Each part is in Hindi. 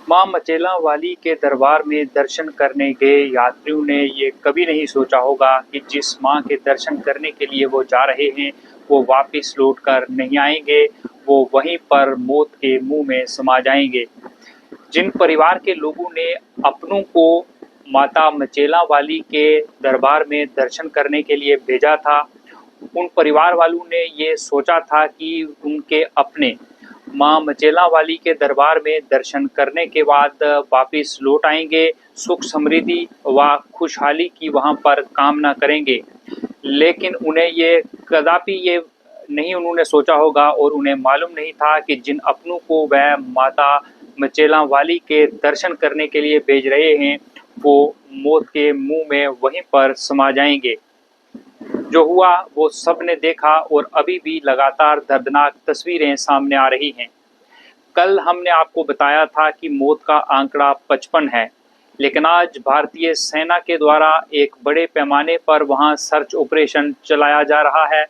मां मचेला वाली के दरबार में दर्शन करने गए यात्रियों ने ये कभी नहीं सोचा होगा कि जिस मां के दर्शन करने के लिए वो जा रहे हैं वो वापस लौटकर नहीं आएंगे। वो वहीं पर मौत के मुंह में समा जाएंगे। जिन परिवार के लोगों ने अपनों को माता मचेला वाली के दरबार में दर्शन करने के लिए भेजा था, उन परिवार वालों ने ये सोचा था कि उनके अपने मां मचेला वाली के दरबार में दर्शन करने के बाद वापिस लौट आएंगे, सुख समृद्धि व खुशहाली की वहां पर कामना करेंगे। लेकिन उन्हें ये कदापि ये नहीं उन्होंने सोचा होगा और उन्हें मालूम नहीं था कि जिन अपनों को वह माता मचेला वाली के दर्शन करने के लिए भेज रहे हैं वो मौत के मुंह में वहीं पर समा जाएंगे। जो हुआ वो सब ने देखा और अभी भी लगातार दर्दनाक तस्वीरें सामने आ रही हैं। कल हमने आपको बताया था कि मौत का आंकड़ा 55 है, लेकिन आज भारतीय सेना के द्वारा एक बड़े पैमाने पर वहां सर्च ऑपरेशन चलाया जा रहा है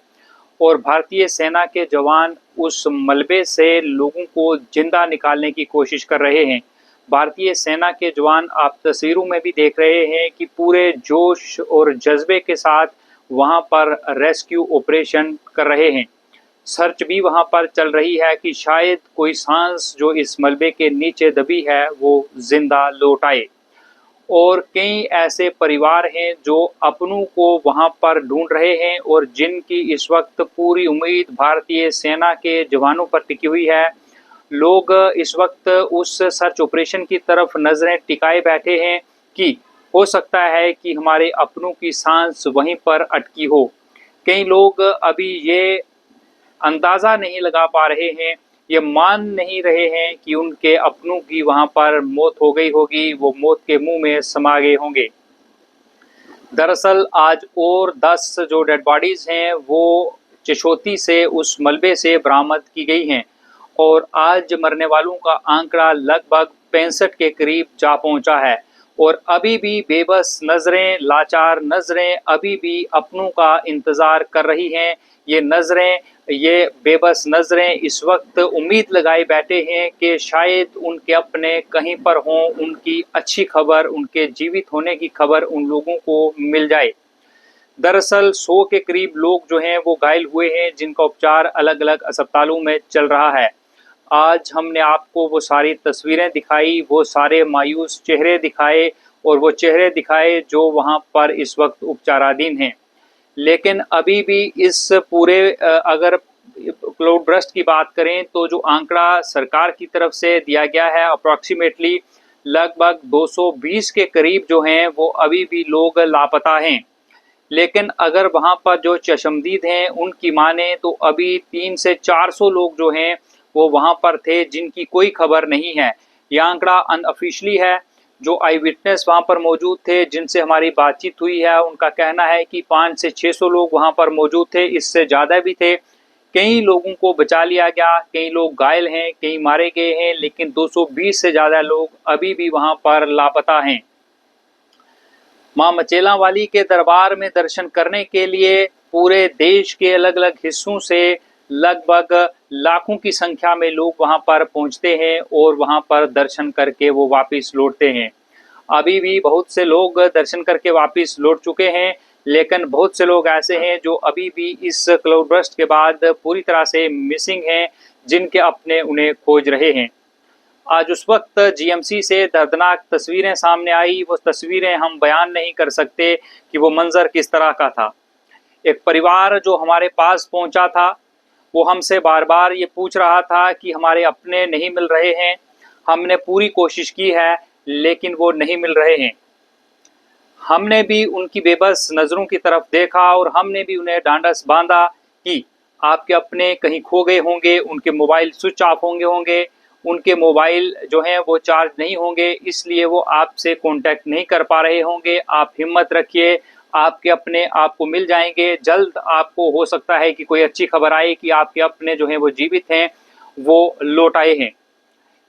और भारतीय सेना के जवान उस मलबे से लोगों को जिंदा निकालने की कोशिश कर रहे हैं। भारतीय सेना के जवान आप तस्वीरों में भी देख रहे हैं कि पूरे जोश और जज्बे के साथ वहां पर रेस्क्यू ऑपरेशन कर रहे हैं। सर्च भी वहां पर चल रही है कि शायद कोई सांस जो इस मलबे के नीचे दबी है वो जिंदा लौट आए। और कई ऐसे परिवार हैं जो अपनों को वहां पर ढूंढ रहे हैं और जिनकी इस वक्त पूरी उम्मीद भारतीय सेना के जवानों पर टिकी हुई है। लोग इस वक्त उस सर्च ऑपरेशन की तरफ नजरें टिकाए बैठे हैं कि हो सकता है कि हमारे अपनों की सांस वहीं पर अटकी हो। कई लोग अभी ये अंदाजा नहीं लगा पा रहे हैं, ये मान नहीं रहे हैं कि उनके अपनों की वहां पर मौत हो गई होगी, वो मौत के मुंह में समा गए होंगे। दरअसल आज और 10 जो डेड बॉडीज हैं वो चिशोती से उस मलबे से बरामद की गई हैं और आज मरने वालों का आंकड़ा लगभग 65 के करीब जा पहुंचा है। और अभी भी बेबस नजरें, लाचार नजरें अभी भी अपनों का इंतजार कर रही हैं। ये नजरें, ये बेबस नजरें इस वक्त उम्मीद लगाए बैठे हैं कि शायद उनके अपने कहीं पर हों, उनकी अच्छी खबर, उनके जीवित होने की खबर उन लोगों को मिल जाए। दरअसल 100 के करीब लोग जो हैं वो घायल हुए हैं जिनका उपचार अलग अलग अस्पतालों में चल रहा है। आज हमने आपको वो सारी तस्वीरें दिखाई, वो सारे मायूस चेहरे दिखाए और वो चेहरे दिखाए जो वहाँ पर इस वक्त उपचाराधीन हैं। लेकिन अभी भी इस पूरे अगर क्लाउड बर्स्ट की बात करें तो जो आंकड़ा सरकार की तरफ से दिया गया है अप्रॉक्सीमेटली लगभग 220 के करीब जो हैं वो अभी भी लोग लापता हैं। लेकिन अगर वहाँ पर जो चशमदीद हैं उनकी माने तो अभी 300 से 400 लोग जो हैं वो वहाँ पर थे जिनकी कोई खबर नहीं है। यह आंकड़ा अनऑफिशियली है। जो आई विटनेस वहाँ पर मौजूद थे जिनसे हमारी बातचीत हुई है उनका कहना है कि 500 से 600 लोग वहाँ पर मौजूद थे, इससे ज़्यादा भी थे। कई लोगों को बचा लिया गया, कई लोग घायल हैं, कई मारे गए हैं, लेकिन 220 से ज़्यादा लोग अभी भी वहाँ पर लापता हैं। मां मचेला वाली के दरबार में दर्शन करने के लिए पूरे देश के अलग अलग हिस्सों से लगभग लाखों की संख्या में लोग वहां पर पहुंचते हैं और वहां पर दर्शन करके वो वापस लौटते हैं। अभी भी बहुत से लोग दर्शन करके वापस लौट चुके हैं, लेकिन बहुत से लोग ऐसे हैं जो अभी भी इस क्लाउड बर्स्ट के बाद पूरी तरह से मिसिंग हैं, जिनके अपने उन्हें खोज रहे हैं। आज उस वक्त जीएमसी से दर्दनाक तस्वीरें सामने आई। वो तस्वीरें हम बयान नहीं कर सकते कि वो मंजर किस तरह का था। एक परिवार जो हमारे पास पहुंचा था वो हमसे बार बार ये पूछ रहा था कि हमारे अपने नहीं मिल रहे हैं, हमने पूरी कोशिश की है लेकिन वो नहीं मिल रहे हैं। हमने भी उनकी बेबस नज़रों की तरफ देखा और हमने भी उन्हें ढांढस बांधा कि आपके अपने कहीं खो गए होंगे, उनके मोबाइल स्विच ऑफ होंगे, उनके मोबाइल जो हैं वो चार्ज नहीं होंगे, इसलिए वो आपसे कांटेक्ट नहीं कर पा रहे होंगे। आप हिम्मत रखिए, आपके अपने आपको मिल जाएंगे। जल्द आपको हो सकता है कि कोई अच्छी खबर आए कि आपके अपने जो हैं वो जीवित हैं, वो लौट आए हैं।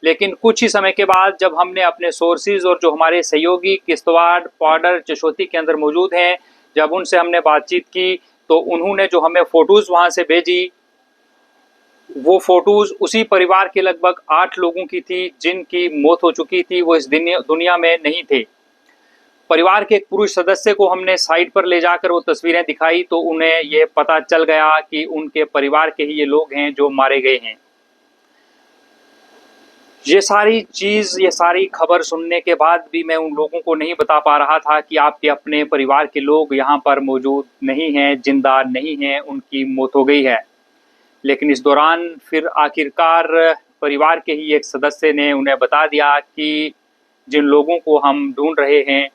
लेकिन कुछ ही समय के बाद जब हमने अपने सोर्सेज और जो हमारे सहयोगी किश्तवाड़, पाउडर, चिशोती के अंदर मौजूद हैं, जब उनसे हमने बातचीत की तो उन्होंने जो हमें फ़ोटोज़ वहाँ से भेजी वो फ़ोटोज़ उसी परिवार के लगभग 8 लोगों की थी जिनकी मौत हो चुकी थी, वो इस दुनिया में नहीं थे। परिवार के एक पुरुष सदस्य को हमने साइड पर ले जाकर वो तस्वीरें दिखाई तो उन्हें ये पता चल गया कि उनके परिवार के ही ये लोग हैं जो मारे गए हैं। ये सारी खबर सुनने के बाद भी मैं उन लोगों को नहीं बता पा रहा था कि आपके अपने परिवार के लोग यहाँ पर मौजूद नहीं हैं, ज़िंदा नहीं हैं, उनकी मौत हो गई है। लेकिन इस दौरान फिर आखिरकार परिवार के ही एक सदस्य ने उन्हें बता दिया कि जिन लोगों को हम ढूँढ रहे हैं,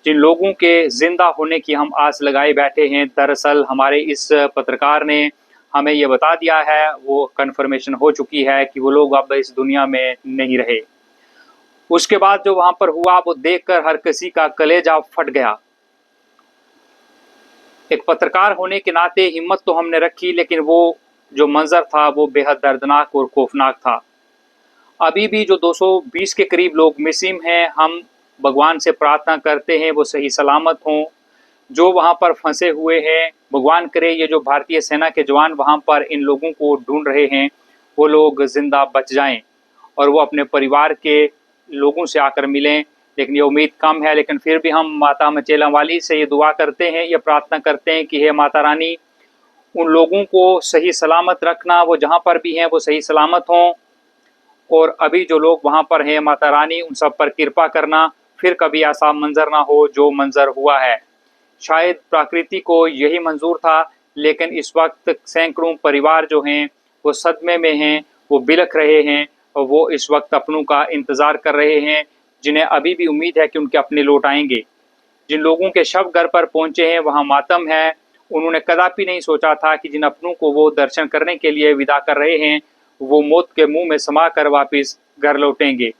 जिन लोगों के ज़िंदा होने की हम आस लगाए बैठे हैं, दरअसल हमारे इस पत्रकार ने हमें ये बता दिया है, वो कन्फर्मेशन हो चुकी है कि वो लोग अब इस दुनिया में नहीं रहे। उसके बाद जो वहाँ पर हुआ वो देखकर हर किसी का कलेजा फट गया। एक पत्रकार होने के नाते हिम्मत तो हमने रखी, लेकिन वो जो मंज़र था वो बेहद दर्दनाक और खौफनाक था। अभी भी जो 220 के करीब लोग मिसिंग हैं, हम भगवान से प्रार्थना करते हैं वो सही सलामत हों। जो वहाँ पर फंसे हुए हैं, भगवान करे ये जो भारतीय सेना के जवान वहाँ पर इन लोगों को ढूंढ रहे हैं, वो लोग ज़िंदा बच जाएं और वो अपने परिवार के लोगों से आकर मिलें। लेकिन ये उम्मीद कम है, लेकिन फिर भी हम माता मचेला वाली से ये दुआ करते हैं, ये प्रार्थना करते हैं कि हे माता रानी, उन लोगों को सही सलामत रखना, वो जहाँ पर भी हैं वो सही सलामत हों। और अभी जो लोग वहाँ पर हैं, माता रानी उन सब पर कृपा करना, फिर कभी ऐसा मंज़र ना हो जो मंज़र हुआ है। शायद प्रकृति को यही मंजूर था, लेकिन इस वक्त सैकड़ों परिवार जो हैं वो सदमे में हैं, वो बिलख रहे हैं और वो इस वक्त अपनों का इंतज़ार कर रहे हैं, जिन्हें अभी भी उम्मीद है कि उनके अपने लौट आएंगे। जिन लोगों के शव घर पर पहुँचे हैं वहाँ मातम है। उन्होंने कदापि नहीं सोचा था कि जिन अपनों को वो दर्शन करने के लिए विदा कर रहे हैं, वो मौत के मुंह में समाकर वापस घर लौटेंगे।